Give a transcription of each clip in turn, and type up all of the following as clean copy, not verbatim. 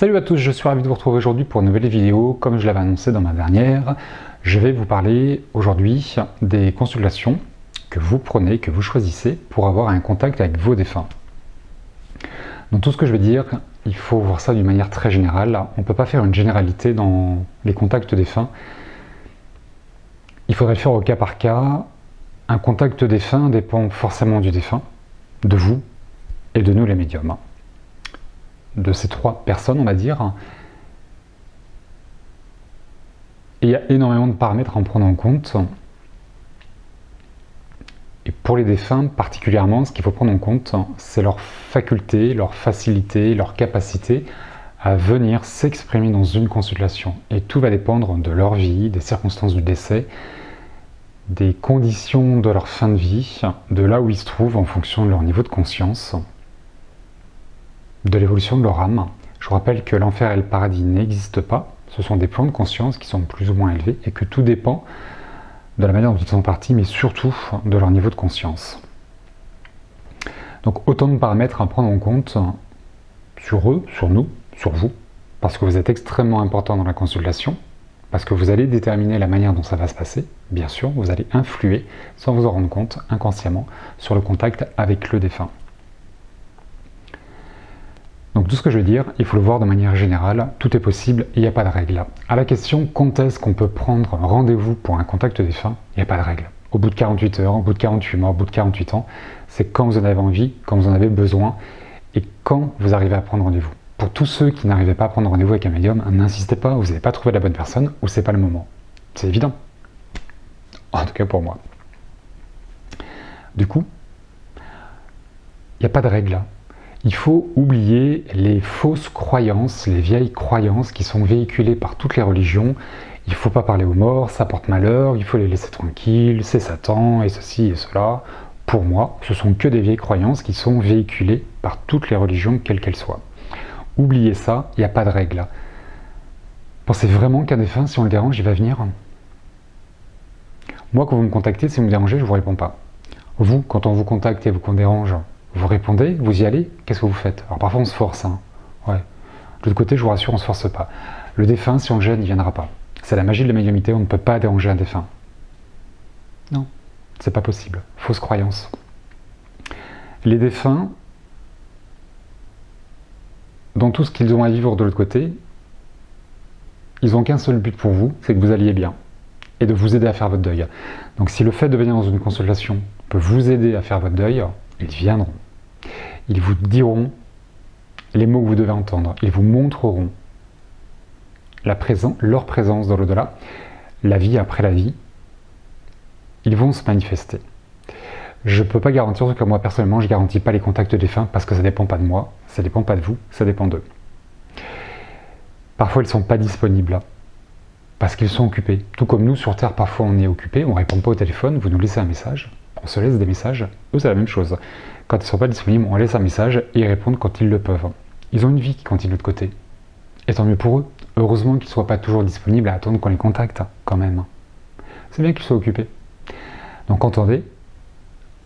Salut à tous, je suis ravi de vous retrouver aujourd'hui pour une nouvelle vidéo. Comme je l'avais annoncé dans ma dernière, je vais vous parler aujourd'hui des consultations que vous prenez, que vous choisissez pour avoir un contact avec vos défunts. Donc tout ce que je vais dire, il faut voir ça d'une manière très générale. On ne peut pas faire une généralité dans les contacts défunts. Il faudrait le faire au cas par cas. Un contact défunt dépend forcément du défunt, de vous et de nous les médiums. De ces trois personnes, on va dire. Et il y a énormément de paramètres à en prendre en compte. Et pour les défunts particulièrement, ce qu'il faut prendre en compte, c'est leur faculté, leur facilité, leur capacité à venir s'exprimer dans une consultation. Et tout va dépendre de leur vie, des circonstances du décès, des conditions de leur fin de vie, de là où ils se trouvent en fonction de leur niveau de conscience, de l'évolution de leur âme. Je vous rappelle que l'enfer et le paradis n'existent pas. Ce sont des plans de conscience qui sont plus ou moins élevés et que tout dépend de la manière dont ils sont partis, mais surtout de leur niveau de conscience. Donc autant de paramètres à prendre en compte sur eux, sur nous, sur vous, parce que vous êtes extrêmement important dans la consultation, parce que vous allez déterminer la manière dont ça va se passer. Bien sûr, vous allez influer, sans vous en rendre compte, inconsciemment, sur le contact avec le défunt. Donc tout ce que je veux dire, il faut le voir de manière générale, tout est possible, il n'y a pas de règle. À la question quand est-ce qu'on peut prendre rendez-vous pour un contact défunt, il n'y a pas de règle. Au bout de 48 heures, au bout de 48 mois, au bout de 48 ans, c'est quand vous en avez envie, quand vous en avez besoin, et quand vous arrivez à prendre rendez-vous. Pour tous ceux qui n'arrivaient pas à prendre rendez-vous avec un médium, n'insistez pas, vous n'avez pas trouvé la bonne personne, ou c'est pas le moment. C'est évident. En tout cas pour moi. Du coup, il n'y a pas de règle. Il faut oublier les fausses croyances, les vieilles croyances qui sont véhiculées par toutes les religions. Il ne faut pas parler aux morts, ça porte malheur, il faut les laisser tranquilles, c'est Satan, et ceci et cela. Pour moi, ce sont que des vieilles croyances qui sont véhiculées par toutes les religions, quelles qu'elles soient. Oubliez ça, il n'y a pas de règle. Pensez vraiment qu'un défunt, si on le dérange, il va venir. Moi, quand vous me contactez, si vous me dérangez, je ne vous réponds pas. Vous, quand on vous contacte et qu'on dérange, vous répondez, vous y allez, qu'est-ce que vous faites? Alors parfois on se force, hein. Ouais. De l'autre côté, je vous rassure, on ne se force pas. Le défunt, si on le gêne, il ne viendra pas. C'est la magie de la médiumnité, on ne peut pas déranger un défunt. Non, c'est pas possible. Fausse croyance. Les défunts, dans tout ce qu'ils ont à vivre de l'autre côté, ils n'ont qu'un seul but pour vous, c'est que vous alliez bien. Et de vous aider à faire votre deuil. Donc si le fait de venir dans une consultation peut vous aider à faire votre deuil, ils viendront. Ils vous diront les mots que vous devez entendre. Ils vous montreront leur présence dans l'au-delà, la vie après la vie. Ils vont se manifester. Je ne peux pas garantir, en tout cas moi personnellement, je ne garantis pas les contacts défunts parce que ça ne dépend pas de moi, ça ne dépend pas de vous, ça dépend d'eux. Parfois ils ne sont pas disponibles parce qu'ils sont occupés. Tout comme nous sur Terre, parfois on est occupé, on ne répond pas au téléphone, vous nous laissez un message. On se laisse des messages, eux c'est la même chose. Quand ils ne sont pas disponibles, on laisse un message et ils répondent quand ils le peuvent. Ils ont une vie qui continue de l'autre côté. Et tant mieux pour eux. Heureusement qu'ils ne soient pas toujours disponibles à attendre qu'on les contacte, quand même. C'est bien qu'ils soient occupés. Donc entendez,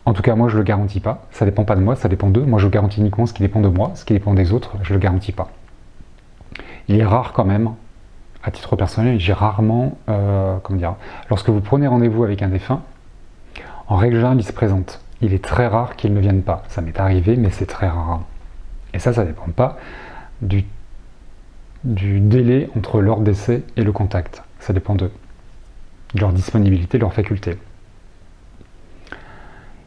en tout cas moi je ne le garantis pas, ça ne dépend pas de moi, ça dépend d'eux. Moi je garantis uniquement ce qui dépend de moi, ce qui dépend des autres, je ne le garantis pas. Il est rare quand même, à titre personnel, j'ai rarement, lorsque vous prenez rendez-vous avec un défunt, en règle générale, il se présente. Il est très rare qu'il ne vienne pas. Ça m'est arrivé, mais c'est très rare. Et ça ne dépend pas du délai entre leur décès et le contact. Ça dépend d'eux. De leur disponibilité, de leur faculté.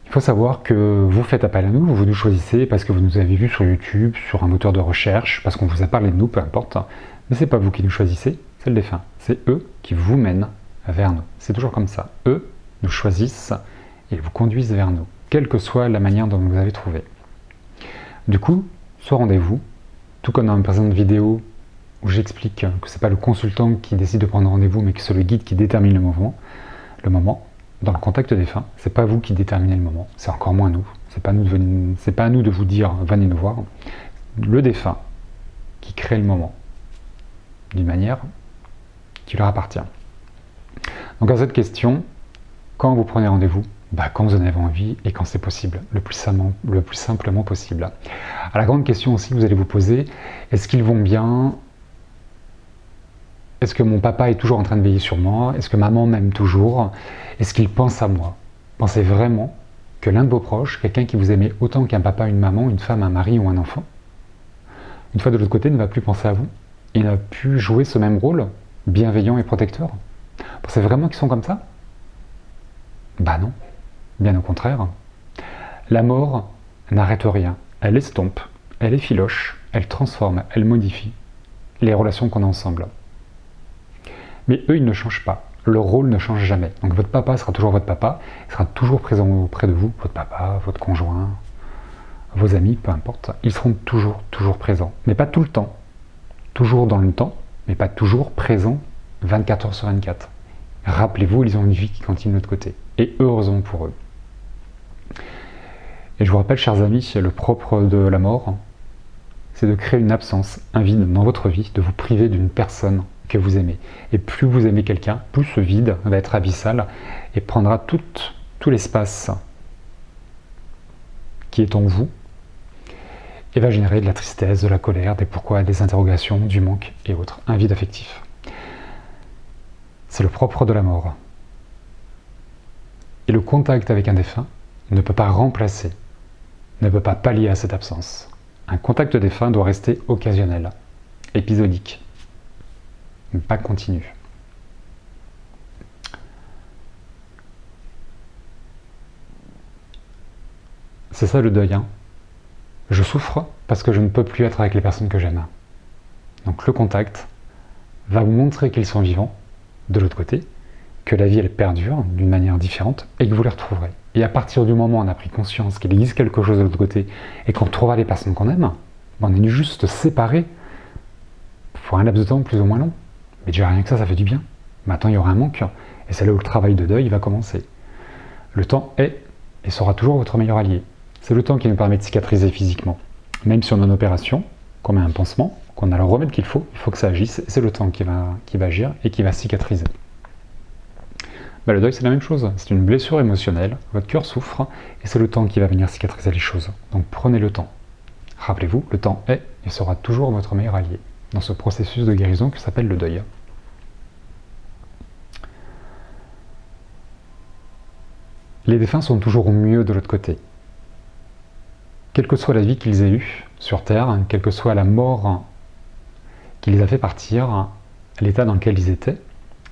Il faut savoir que vous faites appel à nous, vous nous choisissez parce que vous nous avez vus sur YouTube, sur un moteur de recherche, parce qu'on vous a parlé de nous, peu importe. Mais c'est pas vous qui nous choisissez, c'est le défunt. C'est eux qui vous mènent vers nous. C'est toujours comme ça. Eux nous choisissent et vous conduisent vers nous, quelle que soit la manière dont vous avez trouvé. Du coup, ce rendez-vous, tout comme dans une précédente vidéo où j'explique que ce n'est pas le consultant qui décide de prendre rendez-vous, mais que c'est le guide qui détermine le moment, dans le contact défunt, c'est pas vous qui déterminez le moment, c'est encore moins nous. C'est pas à nous de vous dire venez nous voir. Le défunt qui crée le moment d'une manière qui leur appartient. Donc à cette question, quand vous prenez rendez-vous, Quand vous en avez envie et quand c'est possible, le plus simplement possible. À la grande question aussi que vous allez vous poser, est-ce qu'ils vont bien? Est-ce que mon papa est toujours en train de veiller sur moi? Est-ce que maman m'aime toujours? Est-ce qu'il pense à moi? Pensez vraiment que l'un de vos proches, quelqu'un qui vous aimait autant qu'un papa, une maman, une femme, un mari ou un enfant, une fois de l'autre côté, ne va plus penser à vous. Il n'a plus jouer ce même rôle, bienveillant et protecteur. Pensez vraiment qu'ils sont comme ça? Non, bien au contraire. La mort n'arrête rien, elle estompe, elle effiloche, elle transforme, elle modifie les relations qu'on a ensemble. Mais eux, ils ne changent pas. Leur rôle ne change jamais. Donc votre papa sera toujours votre papa, il sera toujours présent auprès de vous, votre papa, votre conjoint, vos amis, peu importe. Ils seront toujours présents. Mais pas tout le temps. Toujours dans le temps, mais pas toujours présents 24 heures sur 24. Rappelez-vous, ils ont une vie qui continue de l'autre côté. Et heureusement pour eux. Et je vous rappelle, chers amis, le propre de la mort, c'est de créer une absence, un vide dans votre vie, de vous priver d'une personne que vous aimez. Et plus vous aimez quelqu'un, plus ce vide va être abyssal et prendra tout l'espace qui est en vous et va générer de la tristesse, de la colère, des pourquoi, des interrogations, du manque et autres. Un vide affectif. C'est le propre de la mort. Et le contact avec un défunt ne peut pas remplacer, ne peut pas pallier à cette absence. Un contact défunt doit rester occasionnel, épisodique, mais pas continu. C'est ça le deuil. Je souffre parce que je ne peux plus être avec les personnes que j'aime. Donc le contact va vous montrer qu'ils sont vivants, de l'autre côté, que la vie elle perdure d'une manière différente et que vous les retrouverez. Et à partir du moment où on a pris conscience qu'il existe quelque chose de l'autre côté et qu'on retrouvera les personnes qu'on aime, on est juste séparés pour un laps de temps plus ou moins long. Mais déjà rien que ça fait du bien. Maintenant il y aura un manque et c'est là où le travail de deuil va commencer. Le temps est et sera toujours votre meilleur allié. C'est le temps qui nous permet de cicatriser physiquement. Même si on a une opération, qu'on met un pansement, qu'on a le remède qu'il faut que ça agisse, c'est le temps qui va agir et qui va cicatriser. Le deuil c'est la même chose, c'est une blessure émotionnelle, votre cœur souffre et c'est le temps qui va venir cicatriser les choses. Donc prenez le temps. Rappelez-vous, le temps est et sera toujours votre meilleur allié dans ce processus de guérison qui s'appelle le deuil. Les défunts sont toujours au mieux de l'autre côté. Quelle que soit la vie qu'ils aient eue sur Terre, quelle que soit la mort qui les a fait partir, l'état dans lequel ils étaient,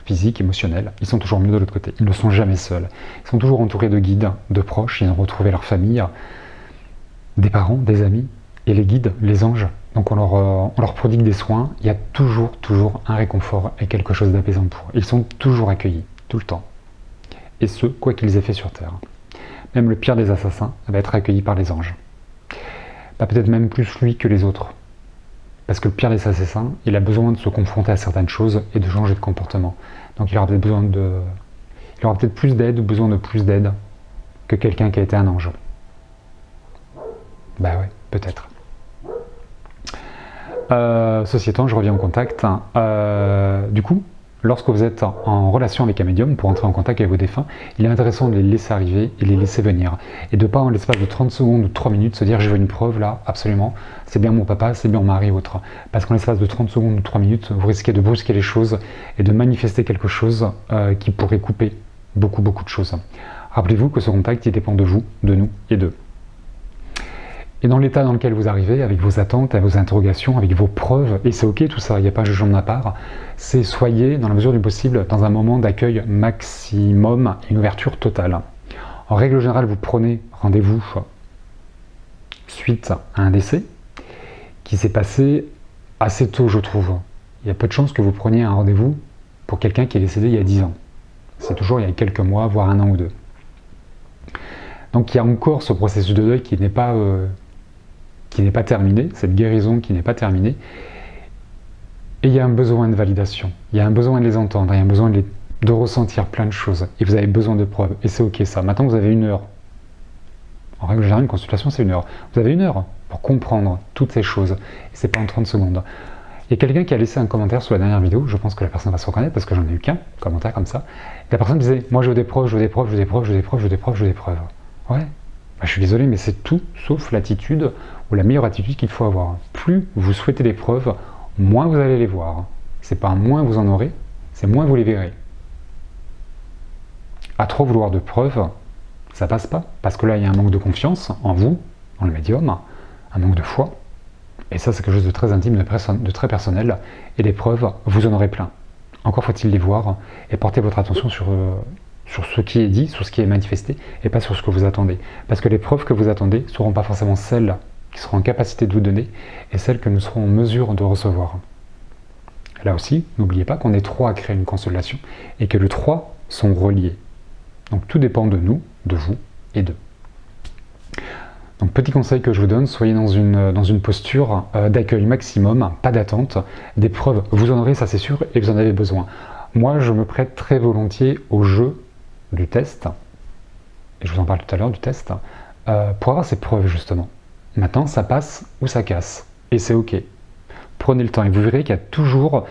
physique, émotionnel, ils sont toujours mieux de l'autre côté. Ils ne sont jamais seuls. Ils sont toujours entourés de guides, de proches, ils ont retrouvé leur famille, des parents, des amis, et les guides, les anges. Donc on leur prodigue des soins, il y a toujours un réconfort et quelque chose d'apaisant pour eux. Ils sont toujours accueillis, tout le temps. Et ce, quoi qu'ils aient fait sur Terre. Même le pire des assassins va être accueilli par les anges. Peut-être même plus lui que les autres. Parce que le pire des assassins, il a besoin de se confronter à certaines choses et de changer de comportement. Donc il aura peut-être plus d'aide ou besoin de plus d'aide que quelqu'un qui a été un ange. Ouais, peut-être. Ceci étant, je reviens au contact. Du coup, lorsque vous êtes en relation avec un médium pour entrer en contact avec vos défunts, il est intéressant de les laisser arriver et les laisser venir. Et de ne pas en l'espace de 30 secondes ou 3 minutes se dire je veux une preuve là, absolument, c'est bien mon papa, c'est bien mon mari ou autre. Parce qu'en l'espace de 30 secondes ou 3 minutes, vous risquez de brusquer les choses et de manifester quelque chose qui pourrait couper beaucoup de choses. Rappelez-vous que ce contact, il dépend de vous, de nous et d'eux. Et dans l'état dans lequel vous arrivez, avec vos attentes, avec vos interrogations, avec vos preuves, et c'est ok tout ça, il n'y a pas de jugement de ma part, c'est soyez, dans la mesure du possible, dans un moment d'accueil maximum, une ouverture totale. En règle générale, vous prenez rendez-vous suite à un décès qui s'est passé assez tôt, je trouve. Il y a peu de chances que vous preniez un rendez-vous pour quelqu'un qui est décédé il y a 10 ans. C'est toujours il y a quelques mois, voire un an ou deux. Donc il y a encore ce processus de deuil qui n'est pas terminé, cette guérison qui n'est pas terminée. Et il y a un besoin de validation, il y a un besoin de les entendre, il y a un besoin de ressentir plein de choses. Et vous avez besoin de preuves, et c'est ok ça. Maintenant vous avez 1 heure. En règle générale, une consultation c'est 1 heure. Vous avez 1 heure pour comprendre toutes ces choses, et c'est pas en 30 secondes. Il y a quelqu'un qui a laissé un commentaire sous la dernière vidéo, je pense que la personne va se reconnaître parce que j'en ai eu qu'un commentaire comme ça. Et la personne disait, moi je veux des preuves, je veux des preuves, je veux des preuves, je veux des preuves, je veux des preuves, je veux des preuves. Ouais, bah, je suis désolé, mais c'est tout sauf l'attitude ou la meilleure attitude qu'il faut avoir. Plus vous souhaitez des preuves, moins vous allez les voir. C'est pas moins vous en aurez, c'est moins vous les verrez. À trop vouloir de preuves, ça passe pas, parce que là il y a un manque de confiance en vous, en le médium, un manque de foi. Et ça, c'est quelque chose de très intime, de très personnel. Et les preuves, vous en aurez plein. Encore faut-il les voir et porter votre attention sur ce qui est dit, sur ce qui est manifesté, et pas sur ce que vous attendez. Parce que les preuves que vous attendez ne seront pas forcément celles qui seront en capacité de vous donner, et celles que nous serons en mesure de recevoir. Là aussi, n'oubliez pas qu'on est trois à créer une constellation, et que les trois sont reliés. Donc tout dépend de nous, de vous et d'eux. Donc petit conseil que je vous donne, soyez dans une posture d'accueil maximum, pas d'attente, des preuves, vous en aurez, ça c'est sûr, et vous en avez besoin. Moi je me prête très volontiers au jeu du test, et je vous en parle tout à l'heure du test, pour avoir ces preuves justement. Maintenant ça passe ou ça casse, et c'est ok. Prenez le temps, et vous verrez qu'il y a toujours,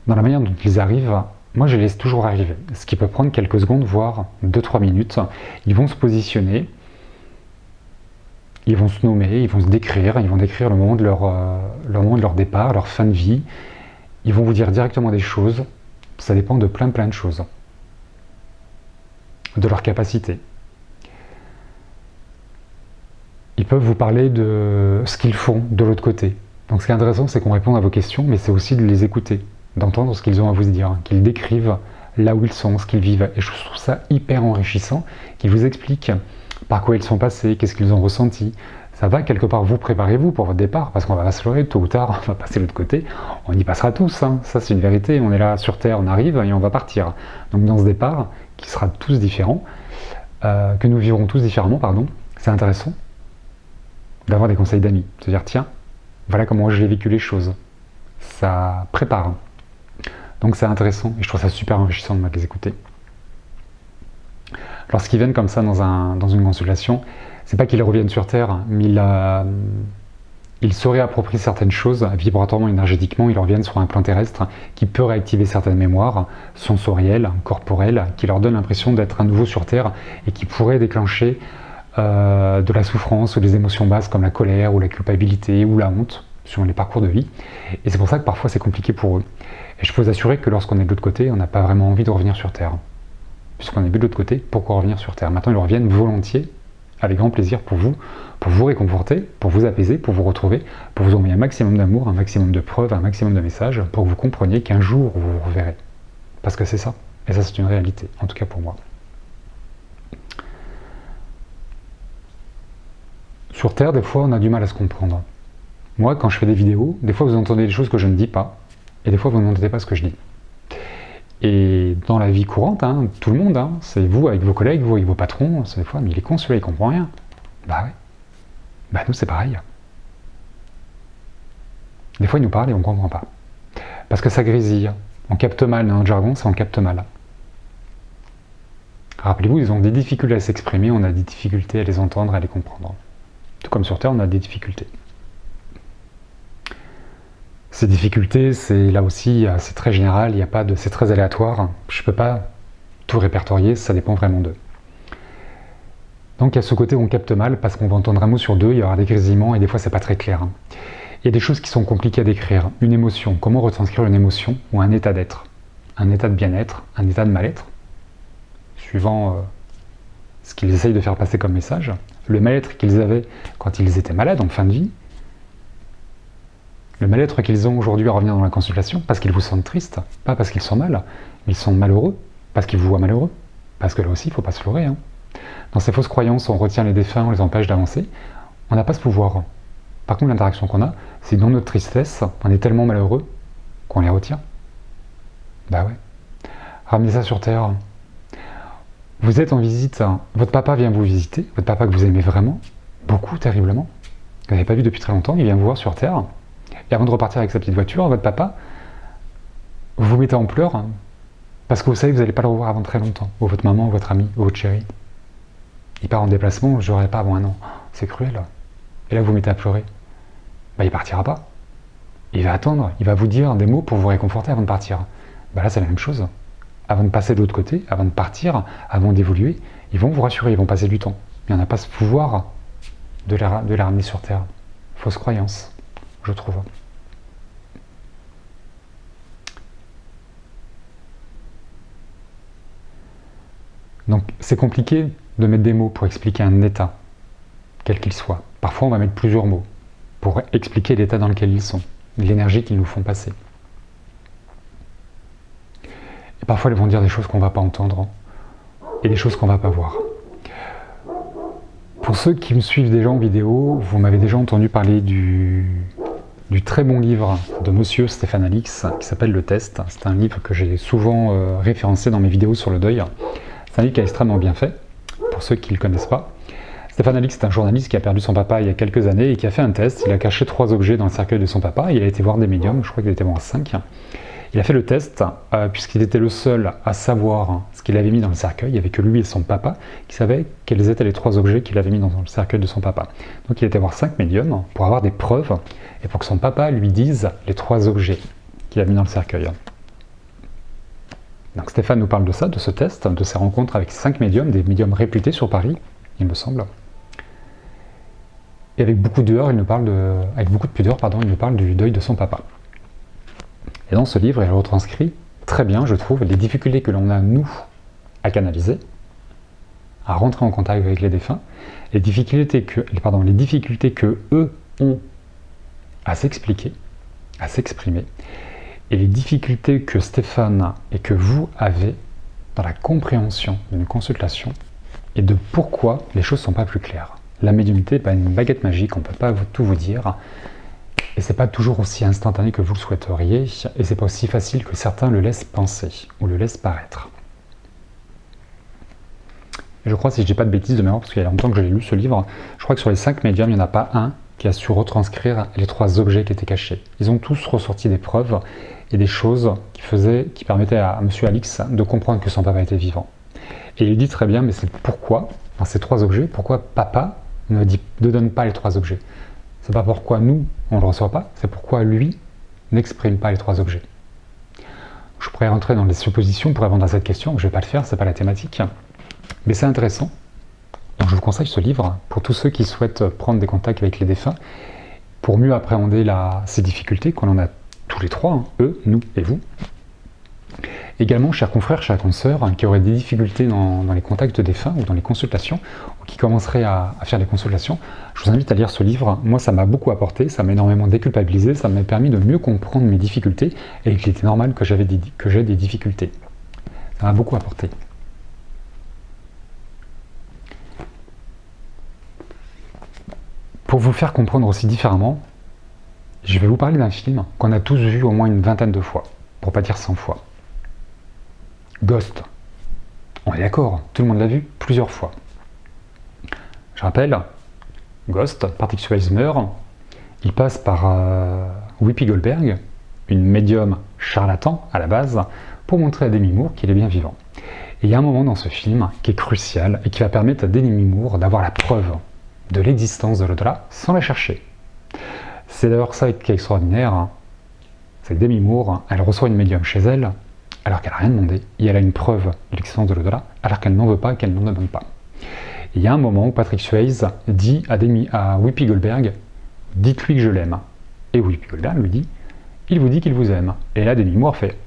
dans la manière dont ils arrivent, moi je les laisse toujours arriver, ce qui peut prendre quelques secondes, voire 2-3 minutes, ils vont se positionner, ils vont se nommer, ils vont se décrire, ils vont décrire le moment de leur départ, leur fin de vie. Ils vont vous dire directement des choses. Ça dépend de plein de choses. De leur capacité. Ils peuvent vous parler de ce qu'ils font de l'autre côté. Donc ce qui est intéressant, c'est qu'on réponde à vos questions, mais c'est aussi de les écouter, d'entendre ce qu'ils ont à vous dire, qu'ils décrivent là où ils sont, ce qu'ils vivent. Et je trouve ça hyper enrichissant, qu'ils vous expliquent par quoi ils sont passés, qu'est-ce qu'ils ont ressenti. Ça va quelque part, vous préparez-vous pour votre départ, parce qu'on va se leurrer, tôt ou tard, on va passer de l'autre côté, on y passera tous, hein. Ça c'est une vérité, on est là sur Terre, on arrive et on va partir. Donc dans ce départ, qui sera tous différent, que nous vivrons tous différemment, pardon, c'est intéressant d'avoir des conseils d'amis, de se dire tiens, voilà comment j'ai vécu les choses. Ça prépare. Donc c'est intéressant, et je trouve ça super enrichissant de les écouter. Lorsqu'ils viennent comme ça dans une consultation, c'est pas qu'ils reviennent sur Terre, mais ils se réapproprient certaines choses, vibratoirement, énergétiquement, ils reviennent sur un plan terrestre qui peut réactiver certaines mémoires sensorielles, corporelles, qui leur donnent l'impression d'être à nouveau sur Terre et qui pourraient déclencher de la souffrance ou des émotions basses comme la colère ou la culpabilité ou la honte sur les parcours de vie. Et c'est pour ça que parfois c'est compliqué pour eux. Et je peux vous assurer que lorsqu'on est de l'autre côté, on n'a pas vraiment envie de revenir sur Terre. Puisqu'on est de l'autre côté, pourquoi revenir sur Terre? Maintenant, ils reviennent volontiers, avec grand plaisir pour vous réconforter, pour vous apaiser, pour vous retrouver, pour vous envoyer un maximum d'amour, un maximum de preuves, un maximum de messages, pour que vous compreniez qu'un jour, vous vous reverrez. Parce que c'est ça. Et ça, c'est une réalité, en tout cas pour moi. Sur Terre, des fois, on a du mal à se comprendre. Moi, quand je fais des vidéos, des fois, vous entendez des choses que je ne dis pas, et des fois, vous n'entendez pas ce que je dis. Et dans la vie courante, hein, tout le monde, hein, c'est vous avec vos collègues, vous avec vos patrons, c'est des fois, mais il est con celui-là, il comprend rien. Bah ouais. Bah nous, c'est pareil. Des fois, ils nous parlent et on ne comprend pas. Parce que ça grésille. On capte mal, dans notre jargon, ça on capte mal. Rappelez-vous, ils ont des difficultés à s'exprimer, on a des difficultés à les entendre, à les comprendre. Tout comme sur Terre, on a des difficultés. Ces difficultés, c'est là aussi, c'est très général, il y a pas de, c'est très aléatoire. Je ne peux pas tout répertorier, ça dépend vraiment d'eux. Donc il y a ce côté où on capte mal, parce qu'on va entendre un mot sur deux, il y aura des grésillements, et des fois c'est pas très clair. Il y a des choses qui sont compliquées à décrire. Une émotion, comment retranscrire une émotion ou un état d'être? Un état de bien-être, un état de mal-être, suivant ce qu'ils essayent de faire passer comme message. Le mal-être qu'ils avaient quand ils étaient malades, en fin de vie. Le mal-être qu'ils ont aujourd'hui à revenir dans la consultation, parce qu'ils vous sentent triste, pas parce qu'ils sont mal, mais ils sont malheureux, parce qu'ils vous voient malheureux. Parce que là aussi, il ne faut pas se leurrer. Hein. Dans ces fausses croyances, on retient les défunts, on les empêche d'avancer. On n'a pas ce pouvoir. Par contre, l'interaction qu'on a, c'est dans notre tristesse, on est tellement malheureux qu'on les retient. Bah ouais. Ramenez ça sur Terre. Vous êtes en visite, votre papa vient vous visiter, votre papa que vous aimez vraiment, beaucoup, terriblement. Vous n'avez pas vu depuis très longtemps, il vient vous voir sur Terre. Et avant de repartir avec sa petite voiture, votre papa, vous vous mettez en pleurs, parce que vous savez que vous n'allez pas le revoir avant très longtemps. Ou votre maman, ou votre ami, ou votre chéri. Il part en déplacement, je ne l'aurai pas avant un an. C'est cruel. Et là, vous vous mettez à pleurer. Bah, il partira pas. il va attendre, il va vous dire des mots pour vous réconforter avant de partir. Bah là, c'est la même chose. Avant de passer de l'autre côté, avant de partir, avant d'évoluer, ils vont vous rassurer, ils vont passer du temps. Mais on n'a pas ce pouvoir de les ramener sur Terre. Fausse croyance, je trouve. Donc c'est compliqué de mettre des mots pour expliquer un état, quel qu'il soit. Parfois on va mettre plusieurs mots pour expliquer l'état dans lequel ils sont, l'énergie qu'ils nous font passer. Et parfois ils vont dire des choses qu'on ne va pas entendre et des choses qu'on ne va pas voir. Pour ceux qui me suivent déjà en vidéo, vous m'avez déjà entendu parler du très bon livre de monsieur Stéphane Alix qui s'appelle Le Test. C'est un livre que j'ai souvent référencé dans mes vidéos sur le deuil. C'est un livre qui est extrêmement bien fait, pour ceux qui ne le connaissent pas. Stéphane Alix est un journaliste qui a perdu son papa il y a quelques années et qui a fait un test. Il a caché 3 objets dans le cercueil de son papa. Il a été voir des médiums, je crois qu'il était voir 5. Il a fait le test, puisqu'il était le seul à savoir ce qu'il avait mis dans le cercueil. Il n'y avait que lui et son papa qui savaient quels étaient les 3 objets qu'il avait mis dans le cercueil de son papa. Donc il a été voir 5 médiums pour avoir des preuves et pour que son papa lui dise les 3 objets qu'il a mis dans le cercueil. Donc Stéphane nous parle de ça, de ce test, de ses rencontres avec 5 médiums, des médiums réputés sur Paris, il me semble. Et avec beaucoup de pudeur, il nous parle du deuil de son papa. Et dans ce livre, il retranscrit très bien, je trouve, les difficultés que l'on a, nous, à canaliser, à rentrer en contact avec les défunts, les difficultés que eux ont à s'expliquer, à s'exprimer, et les difficultés que Stéphane et que vous avez dans la compréhension d'une consultation et de pourquoi les choses ne sont pas plus claires. La médiumnité n'est pas une baguette magique, on ne peut pas tout vous dire, et c'est pas toujours aussi instantané que vous le souhaiteriez, et c'est pas aussi facile que certains le laissent penser ou le laissent paraître. Et je crois, si je dis pas de bêtises de mémoire, parce qu'il y a longtemps que j'ai lu ce livre, je crois que sur les 5 médiums, il n'y en a pas un qui a su retranscrire les 3 objets qui étaient cachés. Ils ont tous ressorti des preuves et des choses qui permettaient à M. Alix de comprendre que son papa était vivant. Et il dit très bien, mais c'est pourquoi, dans ces 3 objets, pourquoi papa ne donne pas les 3 objets. C'est pas pourquoi nous, on ne le reçoit pas, c'est pourquoi lui n'exprime pas les 3 objets. Je pourrais rentrer dans les suppositions pour répondre à cette question, je ne vais pas le faire, c'est pas la thématique. Mais c'est intéressant. Donc je vous conseille ce livre pour tous ceux qui souhaitent prendre des contacts avec les défunts, pour mieux appréhender ces difficultés qu'on en a tous les 3, eux, nous et vous. Également, chers confrères, chers consoeurs, qui auraient des difficultés dans les contacts défunts ou dans les consultations, ou qui commenceraient à faire des consultations, je vous invite à lire ce livre. Moi, ça m'a beaucoup apporté, ça m'a énormément déculpabilisé, ça m'a permis de mieux comprendre mes difficultés et qu'il était normal que j'ai des difficultés. Ça m'a beaucoup apporté. Pour vous faire comprendre aussi différemment, je vais vous parler d'un film qu'on a tous vu au moins une 20aine de fois, pour pas dire 100 fois. Ghost. On est d'accord, tout le monde l'a vu plusieurs fois. Je rappelle, Ghost, Patrick Swayze meurt, il passe par Whoopi Goldberg, une médium charlatan à la base, pour montrer à Demi Moore qu'il est bien vivant. Et il y a un moment dans ce film qui est crucial et qui va permettre à Demi Moore d'avoir la preuve de l'existence de l'au-delà sans la chercher. C'est d'ailleurs ça qui est extraordinaire, c'est que Demi Moore, elle reçoit une médium chez elle, alors qu'elle n'a rien demandé, et elle a une preuve de l'existence de l'au-delà, alors qu'elle n'en veut pas et qu'elle n'en demande pas. Et il y a un moment où Patrick Swayze dit à Whoopi Goldberg, « Dites-lui que je l'aime ». Et Whoopi Goldberg lui dit, « Il vous dit qu'il vous aime ». Et là, Demi Moore fait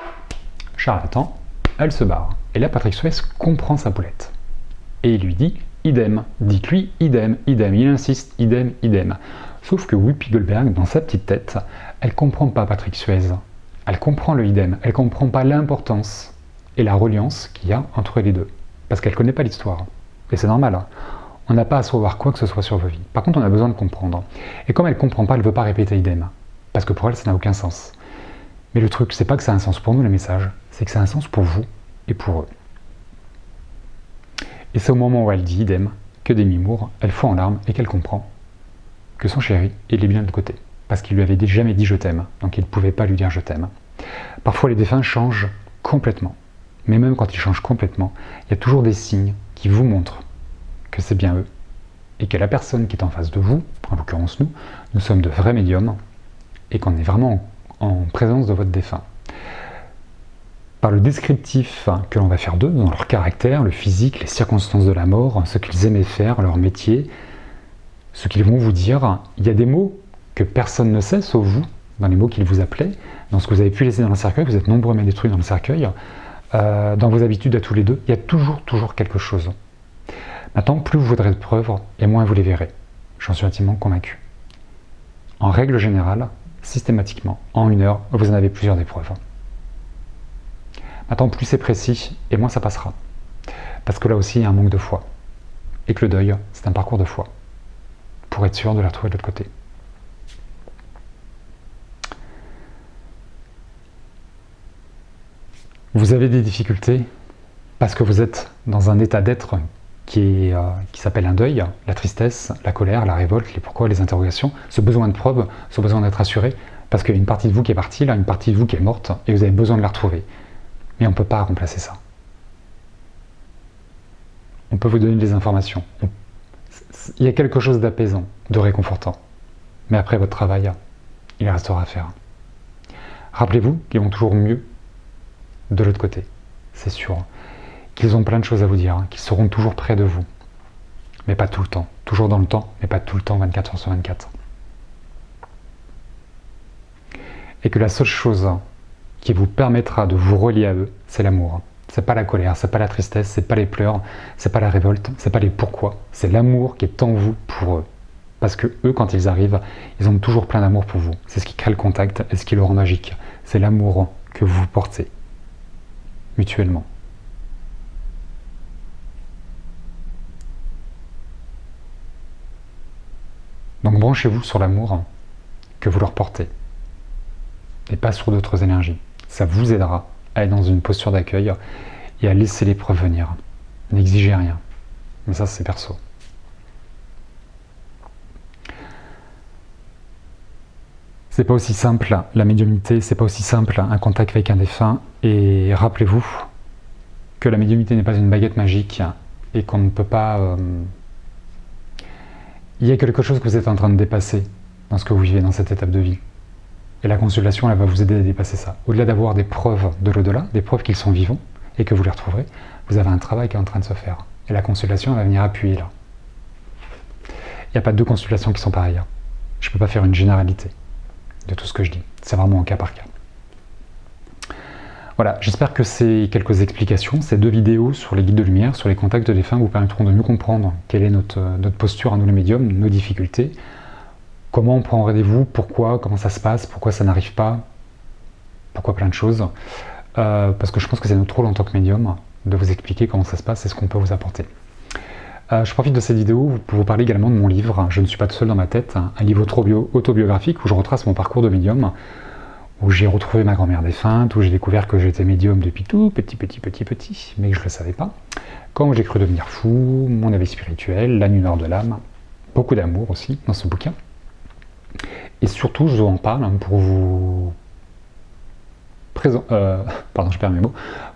« Charlatan », elle se barre. Et là, Patrick Swayze comprend sa poulette. Et il lui dit « Idem ». Dites-lui « Idem, idem ». Il insiste « Idem, idem ». Sauf que Whoopi Goldberg, dans sa petite tête, elle ne comprend pas Patrick Swayze. Elle comprend le idem, elle ne comprend pas l'importance et la reliance qu'il y a entre les deux. Parce qu'elle ne connaît pas l'histoire. Et c'est normal, hein. On n'a pas à savoir quoi que ce soit sur vos vies. Par contre, on a besoin de comprendre. Et comme elle ne comprend pas, elle ne veut pas répéter idem. Parce que pour elle, ça n'a aucun sens. Mais le truc, c'est pas que ça a un sens pour nous, le message. C'est que ça a un sens pour vous et pour eux. Et c'est au moment où elle dit idem que Demi Moore, elle fond en larmes et qu'elle comprend que son chéri, il est bien de l'autre côté. Parce qu'il lui avait jamais dit je t'aime, donc il ne pouvait pas lui dire je t'aime. Parfois les défunts changent complètement, mais même quand ils changent complètement, il y a toujours des signes qui vous montrent que c'est bien eux, et que la personne qui est en face de vous, en l'occurrence nous sommes de vrais médiums, et qu'on est vraiment en présence de votre défunt. Par le descriptif que l'on va faire d'eux, dans leur caractère, le physique, les circonstances de la mort, ce qu'ils aimaient faire, leur métier, ce qu'ils vont vous dire, il y a des mots que personne ne sait, sauf vous, dans les mots qu'ils vous appelaient, dans ce que vous avez pu laisser dans le cercueil, vous êtes nombreux à mettre des trucs dans le cercueil, dans vos habitudes à tous les deux, il y a toujours quelque chose. Maintenant, plus vous voudrez de preuves, et moins vous les verrez. J'en suis intimement convaincu. En règle générale, systématiquement, en 1 heure, vous en avez plusieurs des preuves. Maintenant, plus c'est précis, et moins ça passera. Parce que là aussi, il y a un manque de foi. Et que le deuil, c'est un parcours de foi. Pour être sûr de la retrouver de l'autre côté. Vous avez des difficultés parce que vous êtes dans un état d'être qui s'appelle un deuil, la tristesse, la colère, la révolte, les pourquoi, les interrogations, ce besoin de preuve, ce besoin d'être assuré, parce qu'il y a une partie de vous qui est partie, là, une partie de vous qui est morte, et vous avez besoin de la retrouver. Mais on ne peut pas remplacer ça. On peut vous donner des informations. Il y a quelque chose d'apaisant, de réconfortant. Mais après votre travail, il restera à faire. Rappelez-vous qu'ils vont toujours mieux de l'autre côté, c'est sûr. Qu'ils ont plein de choses à vous dire, qu'ils seront toujours près de vous. Mais pas tout le temps. Toujours dans le temps, mais pas tout le temps, 24 heures sur 24. Et que la seule chose qui vous permettra de vous relier à eux, c'est l'amour. C'est pas la colère, c'est pas la tristesse, c'est pas les pleurs, c'est pas la révolte, c'est pas les pourquoi, c'est l'amour qui est en vous pour eux. Parce que eux, quand ils arrivent, ils ont toujours plein d'amour pour vous. C'est ce qui crée le contact et ce qui le rend magique. C'est l'amour que vous portez, mutuellement. Donc branchez-vous sur l'amour que vous leur portez, et pas sur d'autres énergies. Ça vous aidera à être dans une posture d'accueil et à laisser les preuves venir. N'exigez rien. Mais ça, c'est perso. C'est pas aussi simple, la médiumnité, c'est pas aussi simple, un contact avec un défunt. Et rappelez-vous que la médiumnité n'est pas une baguette magique et qu'on ne peut pas... Il y a quelque chose que vous êtes en train de dépasser dans ce que vous vivez dans cette étape de vie. Et la consultation, elle va vous aider à dépasser ça. Au-delà d'avoir des preuves de l'au-delà, des preuves qu'ils sont vivants et que vous les retrouverez, vous avez un travail qui est en train de se faire. Et la consultation, elle va venir appuyer là. Il n'y a pas 2 consultations qui sont pareilles. Je ne peux pas faire une généralité de tout ce que je dis. C'est vraiment en cas par cas. Voilà, j'espère que ces quelques explications, ces 2 vidéos sur les guides de lumière, sur les contacts de défunts, vous permettront de mieux comprendre quelle est notre posture à nous les médiums, nos difficultés, comment on prend rendez-vous, pourquoi, comment ça se passe, pourquoi ça n'arrive pas, pourquoi plein de choses. Parce que je pense que c'est notre rôle en tant que médium de vous expliquer comment ça se passe et ce qu'on peut vous apporter. Je profite de cette vidéo pour vous parler également de mon livre « Je ne suis pas tout seul dans ma tête », un livre autobiographique où je retrace mon parcours de médium, où j'ai retrouvé ma grand-mère défunte, où j'ai découvert que j'étais médium depuis tout petit, mais que je ne le savais pas. Quand j'ai cru devenir fou, mon éveil spirituel, la nuit noire de l'âme, beaucoup d'amour aussi dans ce bouquin. Et surtout, je vous en parle pour vous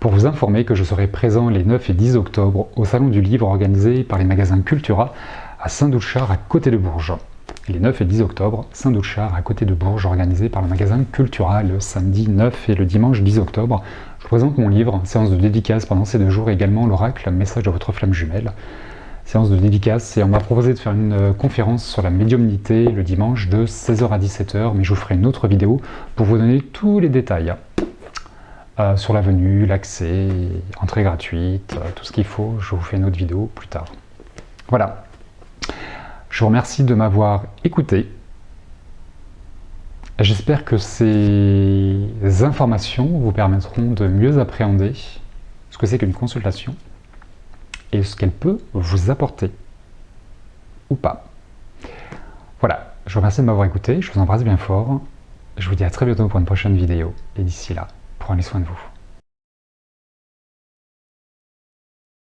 pour vous informer que je serai présent les 9 et 10 octobre au Salon du Livre organisé par les magasins Cultura à Saint-Doulchard à côté de Bourges. Les 9 et 10 octobre, Saint-Doulchard à côté de Bourges, organisé par le magasin Cultura le samedi 9 et le dimanche 10 octobre. Je vous présente mon livre, séance de dédicace pendant ces 2 jours, également l'oracle, message de votre flamme jumelle. Séance de dédicace, et on m'a proposé de faire une conférence sur la médiumnité le dimanche de 16h à 17h, mais je vous ferai une autre vidéo pour vous donner tous les détails sur la venue, l'accès, entrée gratuite, tout ce qu'il faut. Je vous fais une autre vidéo plus tard. Voilà. Je vous remercie de m'avoir écouté. J'espère que ces informations vous permettront de mieux appréhender ce que c'est qu'une consultation et ce qu'elle peut vous apporter ou pas. Voilà, je vous remercie de m'avoir écouté, je vous embrasse bien fort. Je vous dis à très bientôt pour une prochaine vidéo et d'ici là, prenez soin de vous.